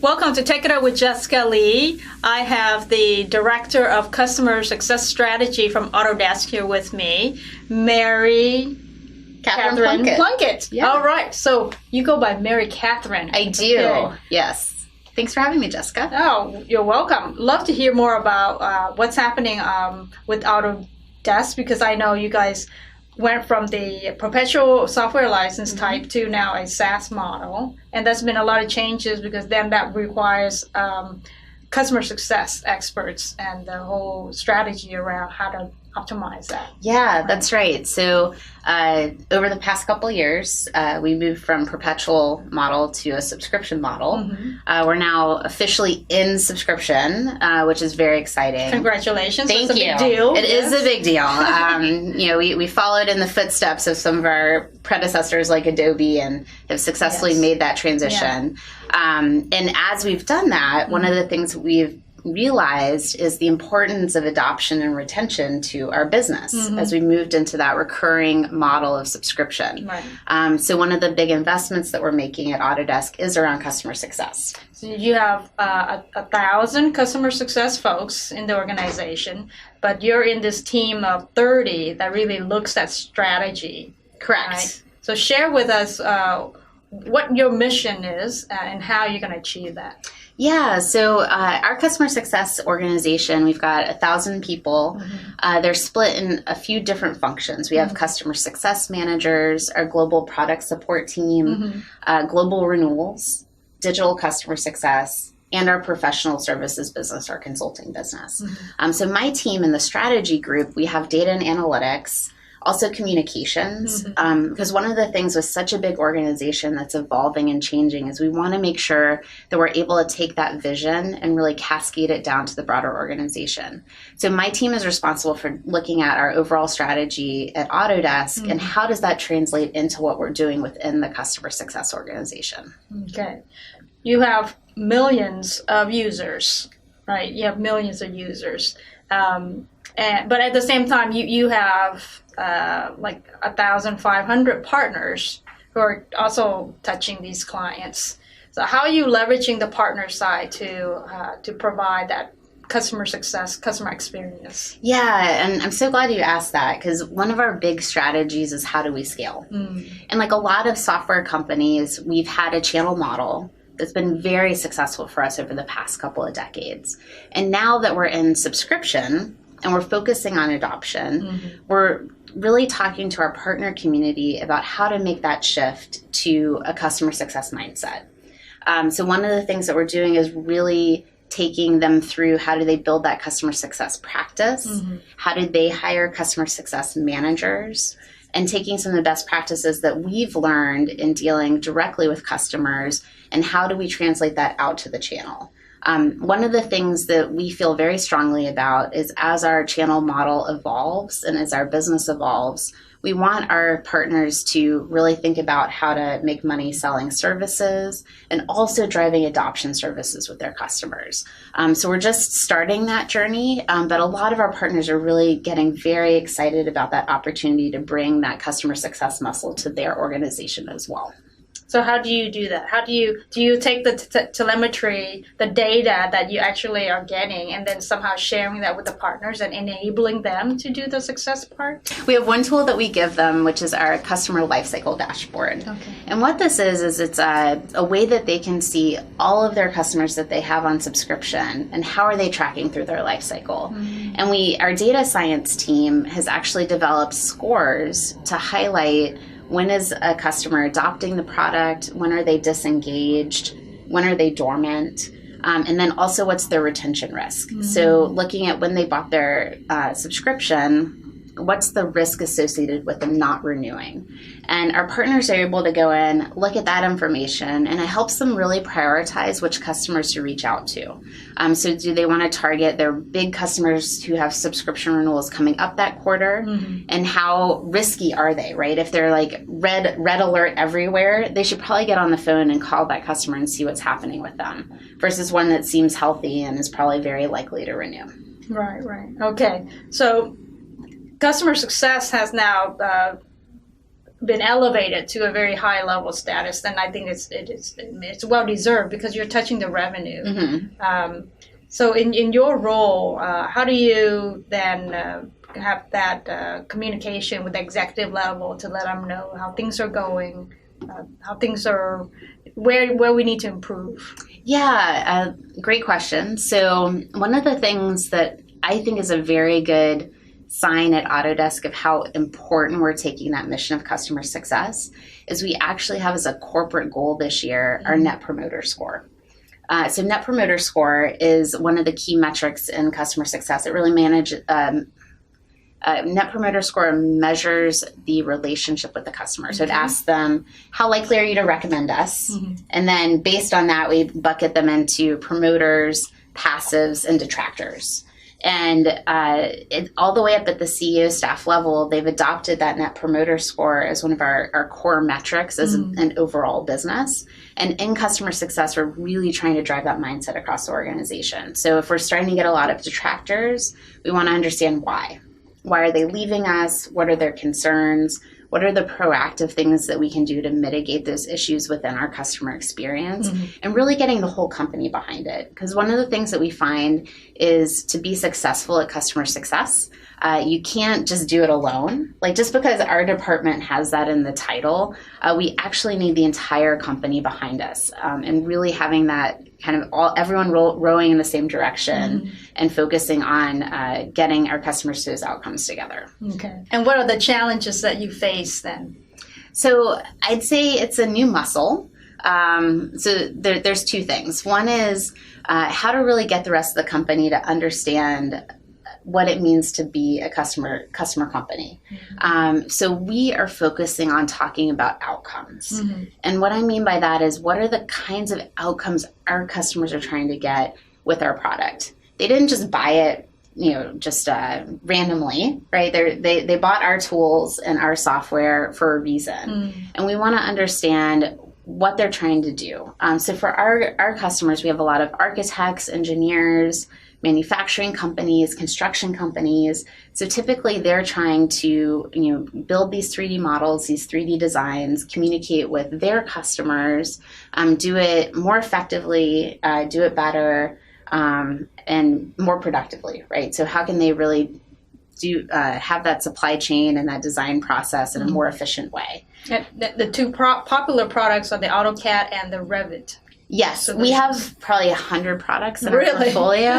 Welcome to Take It Up with Jessica Lee. I have the Director of Customer Success Strategy from Autodesk here with me, Mary Catherine Plunkett. Yeah. All right, so you go by Mary Catherine. I do, Okay. Yes. Thanks for having me, Jessica. Oh, you're welcome. Love to hear more about what's happening with Autodesk, because I know you guys went from the perpetual software license type to now a SaaS model. And there's been a lot of changes because then that requires customer success experts and the whole strategy around how to optimize that. Yeah, that's right. So over the past couple of years, we moved from perpetual model to a subscription model. We're now officially in subscription, which is very exciting. Congratulations. Thank That's you. a big deal. It is a big deal. We followed in the footsteps of some of our predecessors like Adobe and have successfully made that transition. And as we've done that, one of the things we've realized is the importance of adoption and retention to our business as we moved into that recurring model of subscription. Right. So one of the big investments that we're making at Autodesk is around customer success. So you have 1,000 customer success folks in the organization, but you're in this team of 30 that really looks at strategy. Correct. Right? So share with us what your mission is and how you're going to achieve that. Yeah, so our customer success organization, we've got 1,000 people. They're split in a few different functions. We have customer success managers, our global product support team, global renewals, digital customer success, and our professional services business, our consulting business. So my team in the strategy group, we have data and analytics, also communications, because one of the things with such a big organization that's evolving and changing is we want to make sure that we're able to take that vision and really cascade it down to the broader organization. So my team is responsible for looking at our overall strategy at Autodesk and how does that translate into what we're doing within the customer success organization. Okay. You have millions of users, right? You have millions of users. But at the same time, you have like 1,500 partners who are also touching these clients. So how are you leveraging the partner side to provide that customer success, customer experience? Yeah, and I'm so glad you asked that because one of our big strategies is how do we scale? And like a lot of software companies, we've had a channel model that's been very successful for us over the past couple of decades. And now that we're in subscription, and we're focusing on adoption, we're really talking to our partner community about how to make that shift to a customer success mindset. So one of the things that we're doing is really taking them through how do they build that customer success practice, how do they hire customer success managers, and taking some of the best practices that we've learned in dealing directly with customers and how do we translate that out to the channel. One of the things that we feel very strongly about is as our channel model evolves and as our business evolves, we want our partners to really think about how to make money selling services and also driving adoption services with their customers. So we're just starting that journey, but a lot of our partners are really getting very excited about that opportunity to bring that customer success muscle to their organization as well. So how do you do that? How do you take the telemetry, the data that you actually are getting, and then somehow sharing that with the partners and enabling them to do the success part? We have one tool that we give them, which is our customer lifecycle dashboard. Okay. And what this is it's a way that they can see all of their customers that they have on subscription and how are they tracking through their lifecycle. And our data science team has actually developed scores to highlight when is a customer adopting the product, when are they disengaged, when are they dormant, and then also what's their retention risk. So looking at when they bought their subscription, what's the risk associated with them not renewing? And our partners are able to go in, look at that information, and it helps them really prioritize which customers to reach out to. So do they want to target their big customers who have subscription renewals coming up that quarter? And how risky are they, right? If they're like red alert everywhere, they should probably get on the phone and call that customer and see what's happening with them versus one that seems healthy and is probably very likely to renew. Right. Okay. So customer success has now been elevated to a very high level status, then I think it's well deserved because you're touching the revenue. Mm-hmm. So in your role, how do you then have that communication with the executive level to let them know how things are going, how things are, where we need to improve? Yeah, great question. So one of the things that I think is a very good sign at Autodesk of how important we're taking that mission of customer success is we actually have as a corporate goal this year our Net Promoter Score. So Net Promoter Score is one of the key metrics in customer success. It really Net Promoter Score measures the relationship with the customer. So it asks them, how likely are you to recommend us? And then based on that, we bucket them into promoters, passives, and detractors. And all the way up at the CEO staff level, they've adopted that Net Promoter Score as one of our core metrics as an overall business. And in customer success, we're really trying to drive that mindset across the organization. So if we're starting to get a lot of detractors, we want to understand why. Why are they leaving us? What are their concerns? What are the proactive things that we can do to mitigate those issues within our customer experience? And really getting the whole company behind it. Because one of the things that we find is to be successful at customer success, you can't just do it alone. Like just because our department has that in the title, we actually need the entire company behind us, and really having that kind of everyone rowing in the same direction and focusing on getting our customers to those outcomes together. Okay. And what are the challenges that you face then? So I'd say it's a new muscle. So there's two things. One is how to really get the rest of the company to understand what it means to be a customer company. So we are focusing on talking about outcomes. And what I mean by that is what are the kinds of outcomes our customers are trying to get with our product. They didn't just buy it, just randomly, right? They bought our tools and our software for a reason. And we want to understand what they're trying to do. So for our customers, we have a lot of architects, engineers, manufacturing companies, construction companies. So typically they're trying to, build these 3D models, these 3D designs, communicate with their customers, do it more effectively, do it better, and more productively, right? So how can they really have that supply chain and that design process in a more efficient way? The two popular products are the AutoCAD and the Revit. Yes, so we have probably 100 products in our portfolio,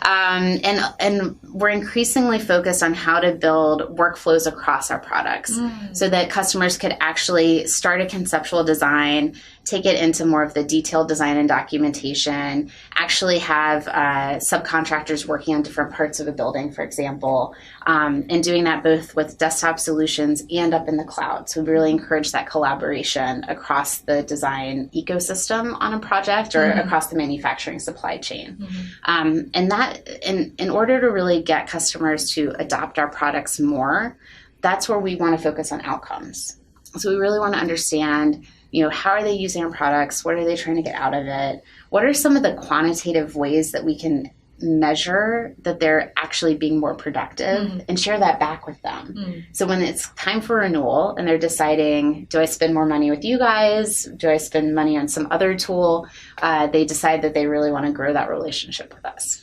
and we're increasingly focused on how to build workflows across our products so that customers could actually start a conceptual design, take it into more of the detailed design and documentation, actually have subcontractors working on different parts of a building, for example, and doing that both with desktop solutions and up in the cloud. So we really encourage that collaboration across the design ecosystem on a project or across the manufacturing supply chain. And that, in order to really get customers to adopt our products more, that's where we want to focus on outcomes. So we really want to understand, how are they using our products? What are they trying to get out of it? What are some of the quantitative ways that we can measure that they're actually being more productive and share that back with them? So when it's time for renewal and they're deciding, do I spend more money with you guys? Do I spend money on some other tool? They decide that they really want to grow that relationship with us.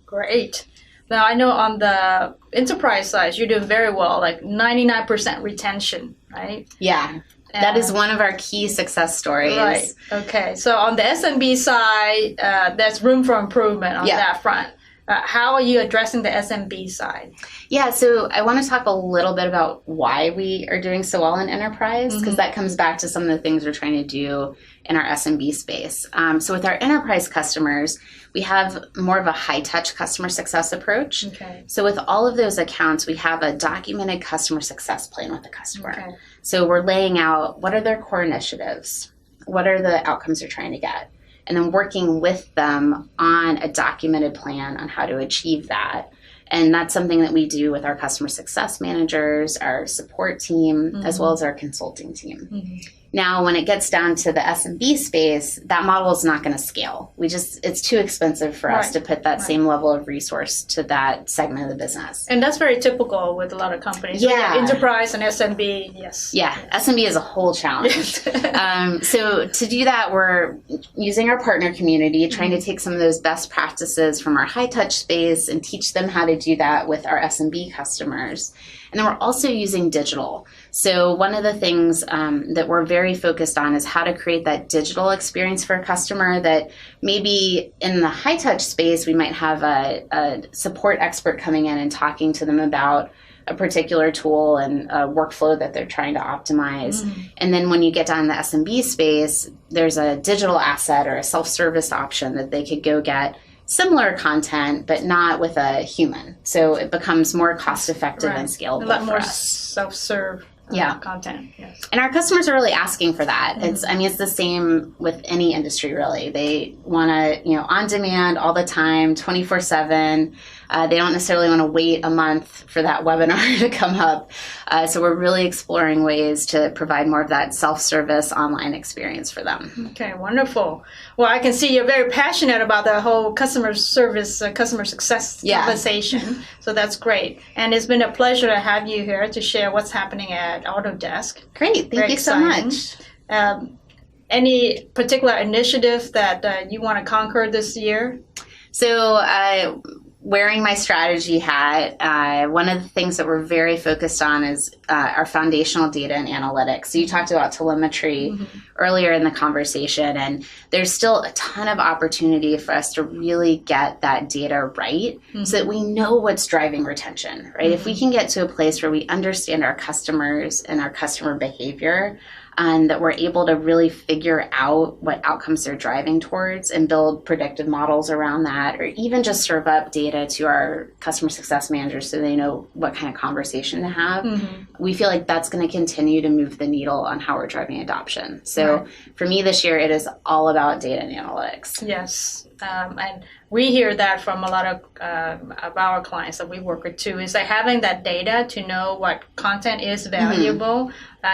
Great. Now, I know on the enterprise side, you're doing very well, like 99% retention, right? Yeah. That is one of our key success stories. Right. Okay. So on the SMB side, there's room for improvement on that front. How are you addressing the SMB side? Yeah, so I want to talk a little bit about why we are doing so well in enterprise, because that comes back to some of the things we're trying to do in our SMB space. So with our enterprise customers, we have more of a high-touch customer success approach. Okay. So with all of those accounts, we have a documented customer success plan with the customer. Okay. So we're laying out what are their core initiatives, what are the outcomes they're trying to get, and then working with them on a documented plan on how to achieve that. And that's something that we do with our customer success managers, our support team, as well as our consulting team. Now, when it gets down to the SMB space, that model is not going to scale. It's too expensive for us to put that same level of resource to that segment of the business. And that's very typical with a lot of companies. Yeah. Enterprise and SMB, yes. Yeah, SMB is a whole challenge. So to do that, we're using our partner community, trying to take some of those best practices from our high touch space and teach them how to do that with our SMB customers. And then we're also using digital. So one of the things that we're very focused on is how to create that digital experience for a customer that maybe in the high touch space, we might have a support expert coming in and talking to them about a particular tool and a workflow that they're trying to optimize. And then when you get down in the SMB space, there's a digital asset or a self-service option that they could go get similar content, but not with a human. So it becomes more cost-effective and scalable a lot more for us. Self-serve content. Yes. And our customers are really asking for that. It's the same with any industry, really. They want to, on demand all the time, 24/7. They don't necessarily want to wait a month for that webinar to come up. So we're really exploring ways to provide more of that self-service online experience for them. Okay, wonderful. Well, I can see you're very passionate about the whole customer service, customer success conversation. So that's great. And it's been a pleasure to have you here to share what's happening at Autodesk. Great. Thank you so much. Any particular initiative that you want to conquer this year? So wearing my strategy hat, one of the things that we're very focused on is our foundational data and analytics. So you talked about telemetry earlier in the conversation, and there's still a ton of opportunity for us to really get that data right so that we know what's driving retention, right? If we can get to a place where we understand our customers and our customer behavior, and that we're able to really figure out what outcomes they're driving towards and build predictive models around that, or even just serve up data to our customer success managers so they know what kind of conversation to have. We feel like that's going to continue to move the needle on how we're driving adoption. So for me this year, it is all about data and analytics. Yes. And we hear that from a lot of our clients that we work with too, is like having that data to know what content is valuable,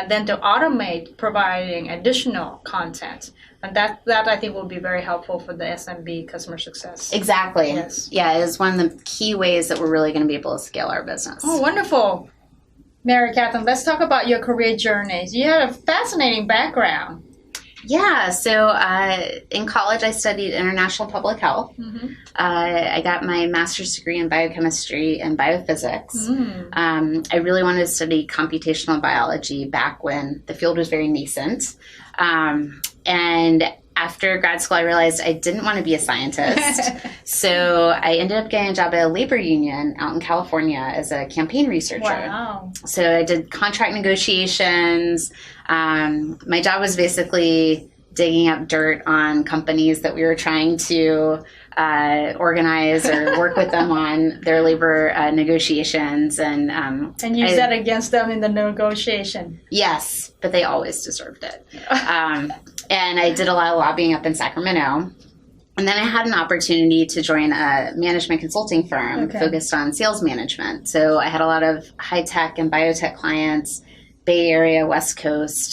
then to automate providing additional content. And that I think will be very helpful for the SMB customer success. Exactly. Yes. Yeah, it is one of the key ways that we're really going to be able to scale our business. Oh, wonderful. Mary Catherine, let's talk about your career journeys. You had a fascinating background. Yeah, so in college I studied international public health. I got my master's degree in biochemistry and biophysics. I really wanted to study computational biology back when the field was very nascent. And after grad school, I realized I didn't want to be a scientist. So I ended up getting a job at a labor union out in California as a campaign researcher. Wow. So I did contract negotiations. My job was basically digging up dirt on companies that we were trying to organize or work with them on their labor negotiations. And use that against them in the negotiation. Yes, but they always deserved it. And I did a lot of lobbying up in Sacramento. And then I had an opportunity to join a management consulting firm focused on sales management. So I had a lot of high tech and biotech clients, Bay Area, West Coast,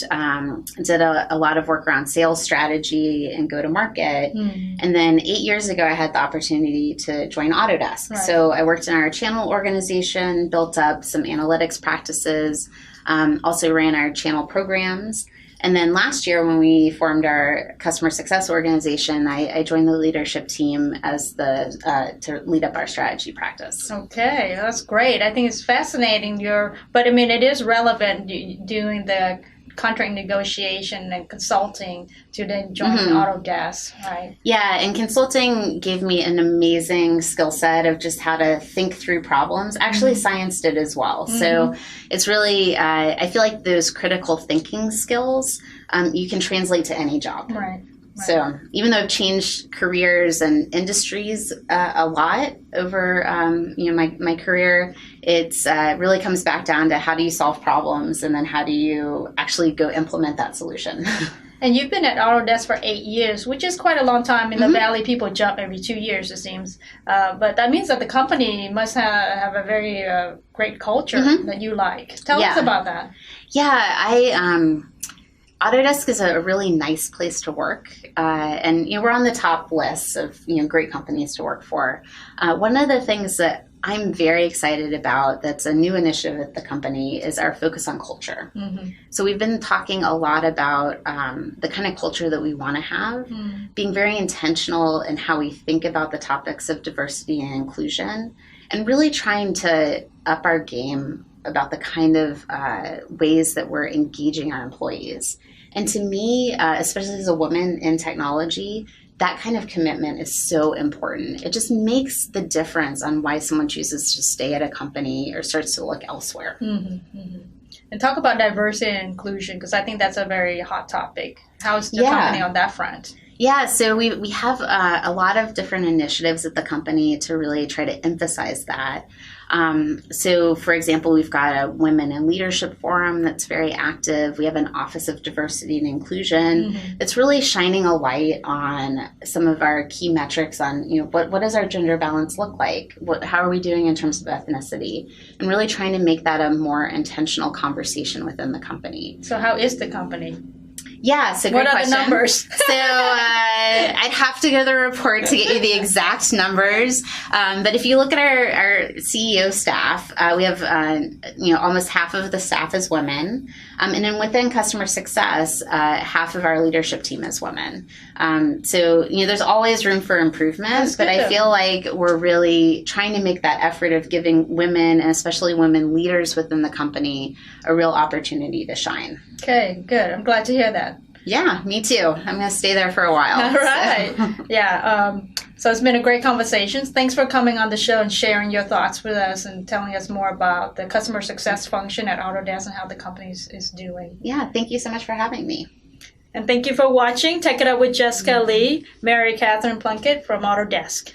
did a lot of work around sales strategy and go-to-market. And then 8 years ago, I had the opportunity to join Autodesk. So I worked in our channel organization, built up some analytics practices, also ran our channel programs. And then last year when we formed our customer success organization, I joined the leadership team as to lead up our strategy practice. Okay, that's great. I think it's fascinating. But I mean, it is relevant doing the contract negotiation and consulting to then join Autodesk, right? Yeah, and consulting gave me an amazing skill set of just how to think through problems. Actually, science did as well. So it's really, I feel like those critical thinking skills, you can translate to any job. Right. So even though I've changed careers and industries a lot over my career, it's really comes back down to how do you solve problems and then how do you actually go implement that solution. And you've been at Autodesk for 8 years, which is quite a long time. In the Valley, people jump every 2 years, it seems. But that means that the company must have a very great culture that you like. Tell us about that. Yeah, Autodesk is a really nice place to work, and we're on the top list of great companies to work for. One of the things that I'm very excited about that's a new initiative at the company is our focus on culture. Mm-hmm. So we've been talking a lot about the kind of culture that we want to have, being very intentional in how we think about the topics of diversity and inclusion, and really trying to up our game about the kind of ways that we're engaging our employees. And to me, especially as a woman in technology, that kind of commitment is so important. It just makes the difference on why someone chooses to stay at a company or starts to look elsewhere. Mm-hmm, mm-hmm. And talk about diversity and inclusion, because I think that's a very hot topic. How's the company on that front? Yeah, so we have a lot of different initiatives at the company to really try to emphasize that. So, for example, we've got a Women in Leadership Forum that's very active. We have an Office of Diversity and Inclusion that's really shining a light on some of our key metrics on, what does our gender balance look like? How are we doing in terms of ethnicity? And really trying to make that a more intentional conversation within the company. So how is the company? Yeah, so great question. What are the numbers? So I'd have to go to the report to get you the exact numbers. But if you look at our CEO staff, we have almost half of the staff is women, and then within customer success, half of our leadership team is women. So there's always room for improvement, but I feel like we're really trying to make that effort of giving women, and especially women leaders within the company, a real opportunity to shine. Okay, good. I'm glad to hear that. Yeah, me too. I'm going to stay there for a while. All right. So. Yeah. So it's been a great conversation. Thanks for coming on the show and sharing your thoughts with us and telling us more about the customer success function at Autodesk and how the company is doing. Yeah, thank you so much for having me. And thank you for watching. Tech It Up with Jessica Lee, Mary Catherine Plunkett from Autodesk.